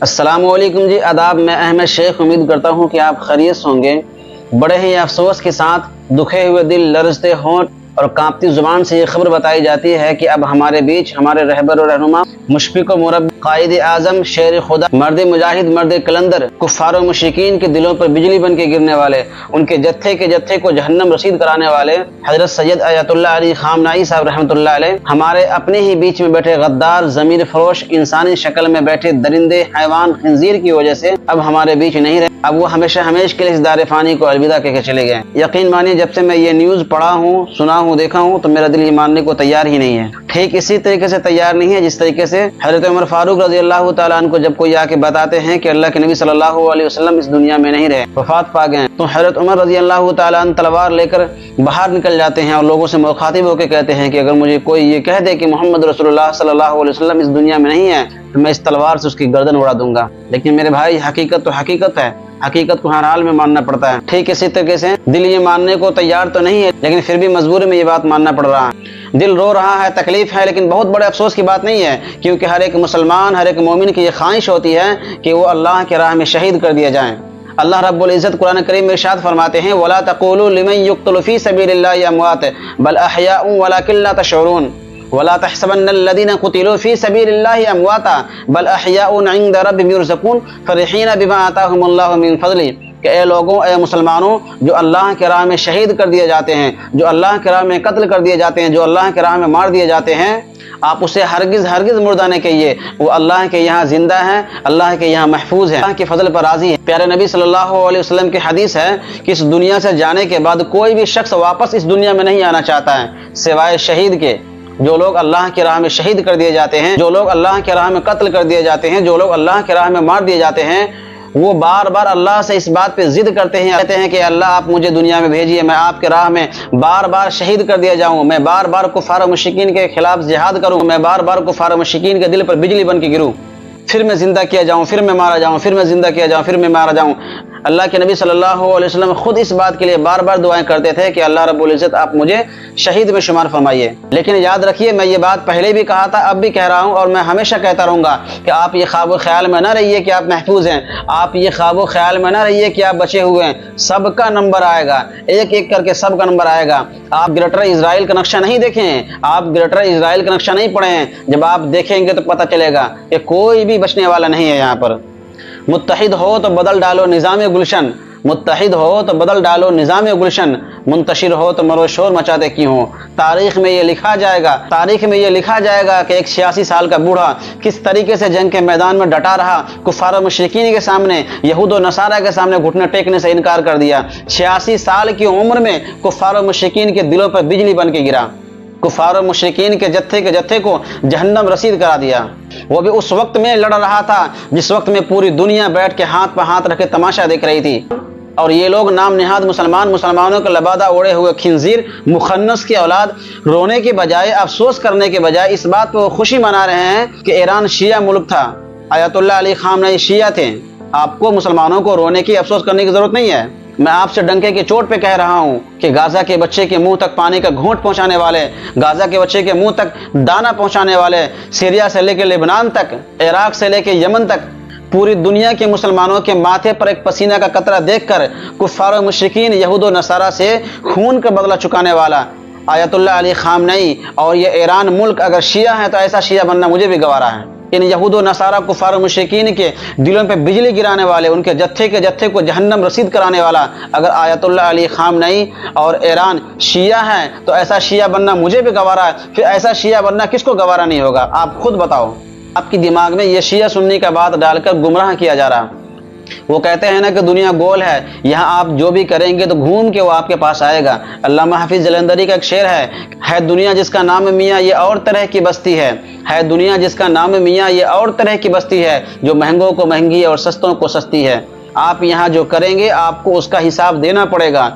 السلام علیکم جی، آداب۔ میں احمد شیخ امید کرتا ہوں کہ آپ خیریت سے ہوں گے۔ بڑے ہی افسوس کے ساتھ دکھے ہوئے دل، لرزتے ہونٹ اور کانپتی زبان سے یہ خبر بتائی جاتی ہے کہ اب ہمارے بیچ ہمارے رہبر و رہنما، مشفق و مربی، قائد اعظم، شیر خدا، مرد مجاہد، مرد کلندر، کفار و مشرکین کے دلوں پر بجلی بن کے گرنے والے، ان کے جتھے کو جہنم رسید کرانے والے حضرت سید آیت اللہ علی خامنائی صاحب رحمۃ اللہ علیہ ہمارے اپنے ہی بیچ میں بیٹھے غدار، ضمیر فروش، انسانی شکل میں بیٹھے درندے، حیوان، خنزیر کی وجہ سے اب ہمارے بیچ نہیں رہے۔ اب وہ ہمیشہ کے لیے اس دار فانی کو الوداع کہہ کے چلے گئے۔ یقین مانیے، جب سے میں یہ نیوز پڑھا ہوں، سنا ہوں، دیکھا ہوں تو میرا دل یہ ماننے کو تیار ہی نہیں ہے۔ ٹھیک اسی طریقے سے تیار نہیں ہے جس طریقے سے حضرت عمر فاروق رضی اللہ تعالیٰ عنہ کو جب کوئی آ کے بتاتے ہیں کہ اللہ کے نبی صلی اللہ علیہ وسلم اس دنیا میں نہیں رہے، وفات پا گئے، تو حضرت عمر رضی اللہ تعالیٰ عنہ تلوار لے کر باہر نکل جاتے ہیں اور لوگوں سے مخاطب ہو کے کہتے ہیں کہ اگر مجھے کوئی یہ کہہ دے کہ محمد رسول اللہ صلی اللہ علیہ وسلم اس دنیا میں نہیں ہے تو میں اس تلوار سے اس کی گردن اڑا دوں گا۔ لیکن میرے بھائی، حقیقت تو حقیقت ہے، حقیقت کو ہر حال میں ماننا پڑتا ہے۔ ٹھیک اسی طریقے سے دل یہ ماننے کو تیار تو نہیں ہے، لیکن پھر بھی مجبوری میں یہ بات ماننا پڑ رہا ہے۔ دل رو رہا ہے، تکلیف ہے، لیکن بہت بڑے افسوس کی بات نہیں ہے، کیونکہ ہر ایک مسلمان، ہر ایک مومن کی یہ خواہش ہوتی ہے کہ وہ اللہ کے راہ میں شہید کر دیا جائیں۔ اللہ رب العزت قرآن کریم میں ارشاد فرماتے ہیں، وَلَا تَقُولُوا لِمَن يُقْتَلُ فِي سَبِيلِ اللَّهِ أَمْوَاتٌ بَلْ أَحْيَاءٌ وَلَكِن لَا تَشْعُرُونَ وَلَا تَحْسَبَنَّ الَّذِينَ قُتِلُوا فِي سَبِيلِ اللَّهِ أَمْوَاتًا بَلْ أَحْيَاءٌ عِندَ رَبِّهِمْ يُرْزَقُونَ فَرِحِينَ بِمَا آتَاهُمُ اللَّهُ مِنْ فَضْلِهِ کہ اے لوگوں، اے مسلمانوں، جو اللہ کے راہ میں شہید کر دیے جاتے ہیں، جو اللہ کے راہ میں قتل کر دیے جاتے ہیں، جو اللہ کے راہ میں مار دیے جاتے ہیں، آپ اسے ہرگز مردہ نہ کہیے، وہ اللہ کے یہاں زندہ ہیں، اللہ کے یہاں محفوظ ہیں، اللہ کے فضل پر راضی ہیں۔ پیارے نبی صلی اللہ علیہ وسلم کی حدیث ہے کہ اس دنیا سے جانے کے بعد کوئی بھی شخص واپس اس دنیا میں نہیں آنا چاہتا ہے سوائے شہید کے۔ جو لوگ اللہ کی راہ میں شہید کر دیے جاتے ہیں، جو لوگ اللہ کی راہ میں قتل کر دیے جاتے ہیں، جو لوگ اللہ کی راہ میں مار دیے جاتے ہیں، وہ بار بار اللہ سے اس بات پہ ضد کرتے ہیں، کہتے ہیں کہ اللہ آپ مجھے دنیا میں بھیجیے، میں آپ کے راہ میں بار بار شہید کر دیا جاؤں، میں بار بار کفار و مشرکین کے خلاف جہاد کروں، میں بار بار کفار و مشرکین کے دل پر بجلی بن کے گروں، پھر میں زندہ کیا جاؤں، پھر میں مارا جاؤں، پھر میں زندہ کیا جاؤں، پھر میں مارا جاؤں۔ اللہ کے نبی صلی اللہ علیہ وسلم خود اس بات کے لیے بار بار دعائیں کرتے تھے کہ اللہ رب العزت آپ مجھے شہید میں شمار فرمائیے۔ لیکن یاد رکھیے، میں یہ بات پہلے بھی کہا تھا، اب بھی کہہ رہا ہوں، اور میں ہمیشہ کہتا رہوں گا کہ آپ یہ خواب و خیال میں نہ رہیے کہ آپ محفوظ ہیں، آپ یہ خواب و خیال میں نہ رہیے کہ آپ بچے ہوئے ہیں۔ سب کا نمبر آئے گا، ایک ایک کر کے سب کا نمبر آئے گا۔ آپ گریٹر اسرائیل کا نقشہ نہیں دیکھیں، آپ گریٹر اسرائیل کا نقشہ نہیں پڑھیں، جب آپ دیکھیں گے تو پتہ چلے گا کہ کوئی بھی بچنے والا نہیں ہے یہاں پر۔ متحد ہو تو بدل ڈالو نظام گلشن، متحد ہو تو بدل ڈالو نظام گلشن، منتشر ہو تو مرو شور مچاتے کیوں ہو۔ تاریخ میں یہ لکھا جائے گا کہ ایک 86 سال کا بوڑھا کس طریقے سے جنگ کے میدان میں ڈٹا رہا، کفار و مشرکین کے سامنے، یہود و نصارہ کے سامنے گھٹنے ٹیکنے سے انکار کر دیا۔ 86 سال کی عمر میں کفار و مشرکین کے دلوں پر بجلی بن کے گرا، کفار و مشرکین کے جتھے کو جہنم رسید کرا دیا۔ وہ بھی اس وقت میں لڑ رہا تھا جس وقت میں پوری دنیا بیٹھ کے ہاتھ پہ ہاتھ رکھے تماشا دیکھ رہی تھی، اور یہ لوگ نام نہاد مسلمانوں کا لبادہ اوڑے ہوئے خنزیر، مخنث کی اولاد، رونے کے بجائے، افسوس کرنے کے بجائے اس بات پہ خوشی منا رہے ہیں کہ ایران شیعہ ملک تھا، آیت اللہ علی خامنئی شیعہ تھے۔ آپ کو مسلمانوں کو رونے کی، افسوس کرنے کی ضرورت نہیں ہے۔ میں آپ سے ڈنکے کی چوٹ پہ کہہ رہا ہوں کہ غازہ کے بچے کے منہ تک پانی کا گھونٹ پہنچانے والے، غازہ کے بچے کے منہ تک دانہ پہنچانے والے، سیریا سے لے کے لبنان تک، عراق سے لے کے یمن تک، پوری دنیا کے مسلمانوں کے ماتھے پر ایک پسینہ کا قطرہ دیکھ کر کفار و مشرکین، یہود و نصارہ سے خون کا بدلہ چکانے والا آیت اللہ علی خامنئی اور یہ ایران ملک اگر شیعہ ہیں تو ایسا شیعہ بننا مجھے بھی گوارا ہے۔ ان یہود و نصارہ کفار و مشرکین کے دلوں پہ بجلی گرانے والے، ان کے جتھے کو جہنم رسید کرانے والا اگر آیت اللہ علی خامنئی اور ایران شیعہ ہیں تو ایسا شیعہ بننا مجھے بھی گوارا ہے۔ پھر ایسا شیعہ بننا کس کو گوارا نہیں ہوگا؟ آپ خود بتاؤ۔ آپ کی دماغ میں یہ شیعہ سنی کا بات ڈال کر گمراہ کیا جا رہا۔ وہ کہتے ہیں نا کہ دنیا گول ہے، یہاں آپ جو بھی کریں گے تو گھوم کے وہ آپ کے پاس آئے گا۔ علامہ حافظ جلندری کا ایک شعر ہے دنیا جس کا نام میاں یہ اور طرح کی بستی ہے دنیا جس کا نام میاں یہ اور طرح کی بستی ہے، جو مہنگوں کو مہنگی اور سستوں کو سستی ہے۔ آپ یہاں جو کریں گے آپ کو اس کا حساب دینا پڑے گا۔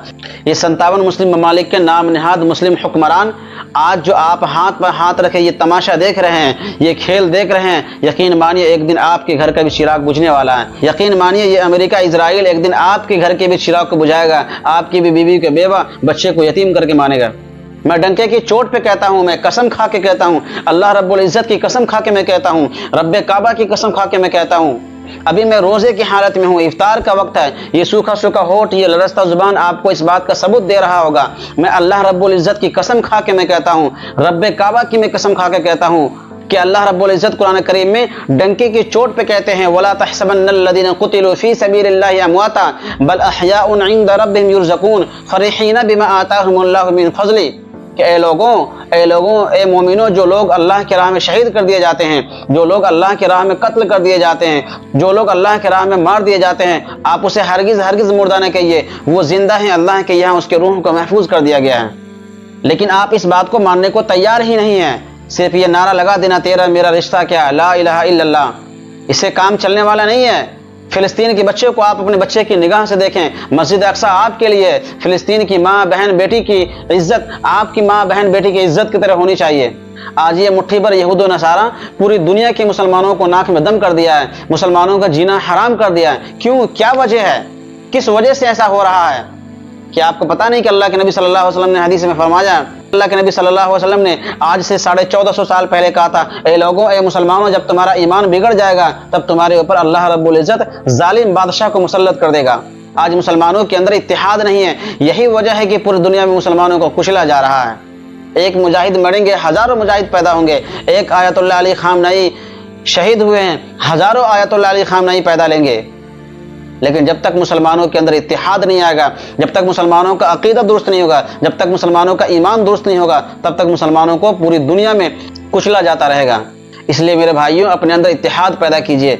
یہ 57 مسلم ممالک کے نام نہاد مسلم حکمران آج جو آپ ہاتھ پر ہاتھ رکھے یہ تماشا دیکھ رہے ہیں، یہ کھیل دیکھ رہے ہیں، یقین مانیے ایک دن آپ کے گھر کا بھی چراغ بجھنے والا ہے۔ یقین مانیے یہ امریکہ اسرائیل ایک دن آپ کے گھر کے بھی چراغ کو بجھائے گا، آپ کی بھی بیوی کے بیوہ بچے کو یتیم کر کے مانے گا۔ میں ڈنکے کی چوٹ پہ کہتا ہوں، میں قسم کھا کے کہتا ہوں، اللہ رب العزت کی قسم کھا کے میں کہتا ہوں، رب کعبہ کی قسم کھا کے میں کہتا ہوں ابھی میں روزے کی حالت میں ہوں، افطار کا وقت ہے، یہ سوکھا سوکھا ہونٹ، یہ لرزتا زبان آپ کو اس بات کا ثبوت دے رہا ہوگا۔ میں اللہ رب العزت کی قسم کھا کے میں کہتا ہوں، رب کعبہ کی میں قسم کھا کے کہتا ہوں کہ اللہ رب العزت قرآن کریم میں ڈنکی کی چوٹ پہ کہتے ہیں وَلَا تَحْسَبَنَّ الَّذِينَ قُتِلُوا فِي سَبِيلِ اللَّهِ أَمْوَاتًا بَلْ أَحْيَاءٌ عِندَ رَبِّهِمْ يُرْزَقُونَ فَرِحِينَ بِمَا آتَاهُمُ اللَّهُ مِنْ فَضْلِهِ کہ اے لوگوں اے مومنوں، جو لوگ اللہ کی راہ میں شہید کر دیے جاتے ہیں، جو لوگ اللہ کی راہ میں قتل کر دیے جاتے ہیں، جو لوگ اللہ کی راہ میں مار دیے جاتے ہیں، آپ اسے ہرگز مردہ نہ کہیے، وہ زندہ ہیں، اللہ کے یہاں اس کے روح کو محفوظ کر دیا گیا ہے۔ لیکن آپ اس بات کو ماننے کو تیار ہی نہیں ہیں، صرف یہ نعرہ لگا دینا تیرا میرا رشتہ کیا، لا الہ الا اللہ، اس سے کام چلنے والا نہیں ہے۔ فلسطین کے بچے کو آپ اپنے بچے کی نگاہ سے دیکھیں، مسجد اقصی آپ کے لیے، فلسطین کی ماں بہن بیٹی کی عزت آپ کی ماں بہن بیٹی کی عزت کی طرح ہونی چاہیے۔ آج یہ مٹھی بھر یہود و نصارہ پوری دنیا کے مسلمانوں کو ناک میں دم کر دیا ہے، مسلمانوں کا جینا حرام کر دیا ہے۔ کیوں؟ کیا وجہ ہے؟ کس وجہ سے ایسا ہو رہا ہے؟ کیا آپ کو پتہ نہیں کہ اللہ کے نبی صلی اللہ علیہ وسلم نے حدیث میں فرمایا، اللہ کے نبی صلی اللہ علیہ وسلم نے آج سے 1450 سال پہلے کہا تھا، اے لوگوں اے مسلمانوں، جب تمہارا ایمان بگڑ جائے گا تب تمہارے اوپر اللہ رب العزت ظالم بادشاہ کو مسلط کر دے گا۔ آج مسلمانوں کے اندر اتحاد نہیں ہے، یہی وجہ ہے کہ پوری دنیا میں مسلمانوں کو کچلا جا رہا ہے۔ ایک مجاہد مریں گے، ہزاروں مجاہد پیدا ہوں گے۔ ایک آیت اللہ علی خامنئی شہید ہوئے ہیں، ہزاروں آیت اللہ علی خامنئی پیدا لیں گے۔ لیکن جب تک مسلمانوں کے اندر اتحاد نہیں آئے گا، جب تک مسلمانوں کا عقیدہ درست نہیں ہوگا، جب تک مسلمانوں کا ایمان درست نہیں ہوگا، تب تک مسلمانوں کو پوری دنیا میں کچلا جاتا رہے گا۔ اس لیے میرے بھائیوں، اپنے اندر اتحاد پیدا کیجئے۔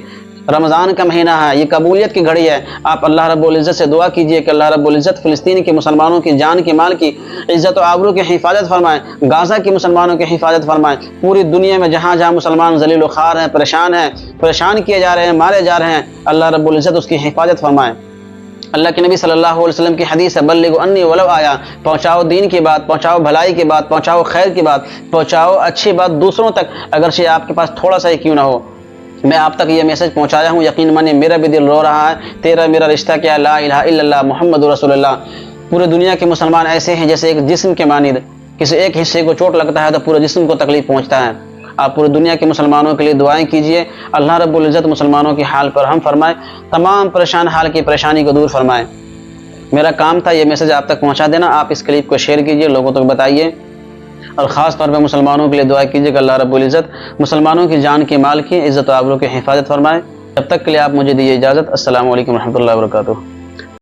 رمضان کا مہینہ ہے، یہ قبولیت کی گھڑی ہے۔ آپ اللہ رب العزت سے دعا کیجئے کہ اللہ رب العزت فلسطین کے مسلمانوں کی جان کی مال کی عزت و آبرو کی حفاظت فرمائیں، غزہ کی مسلمانوں کی حفاظت فرمائیں۔ پوری دنیا میں جہاں جہاں مسلمان ذلیل و خوار ہیں، پریشان کیے جا رہے ہیں، مارے جا رہے ہیں، اللہ رب العزت اس کی حفاظت فرمائیں۔ اللہ کے نبی صلی اللہ علیہ وسلم کی حدیث ہے، بلغوا انی ولو آیا، پہنچاؤ دین کی بات، پہنچاؤ بھلائی کی بات، پہنچاؤ خیر کی بات، پہنچاؤ اچھی بات دوسروں تک، اگرچہ آپ کے پاس تھوڑا سا ہی کیوں نہ ہو۔ میں آپ تک یہ میسج پہنچایا ہوں، یقین مانیے میرا بھی دل رو رہا ہے، تیرا میرا رشتہ کیا، لا الہ الا اللہ محمد رسول اللہ۔ پورے دنیا کے مسلمان ایسے ہیں جیسے ایک جسم کے مانند، کسی ایک حصے کو چوٹ لگتا ہے تو پورے جسم کو تکلیف پہنچتا ہے۔ آپ پوری دنیا کے مسلمانوں کے لیے دعائیں کیجئے، اللہ رب العزت مسلمانوں کی حال پر ہم فرمائے، تمام پریشان حال کی پریشانی کو دور فرمائے۔ میرا کام تھا یہ میسج آپ تک پہنچا دینا۔ آپ اس کلپ کو شیئر کیجئے، لوگوں تک بتائیے، اور خاص طور پہ مسلمانوں کے لیے دعا کیجئے کہ اللہ رب العزت مسلمانوں کی جان کی مال کی عزت و آبرو کی حفاظت فرمائے۔ جب تک کے لیے آپ مجھے دیجیے اجازت۔ السلام علیکم ورحمۃ اللہ وبرکاتہ۔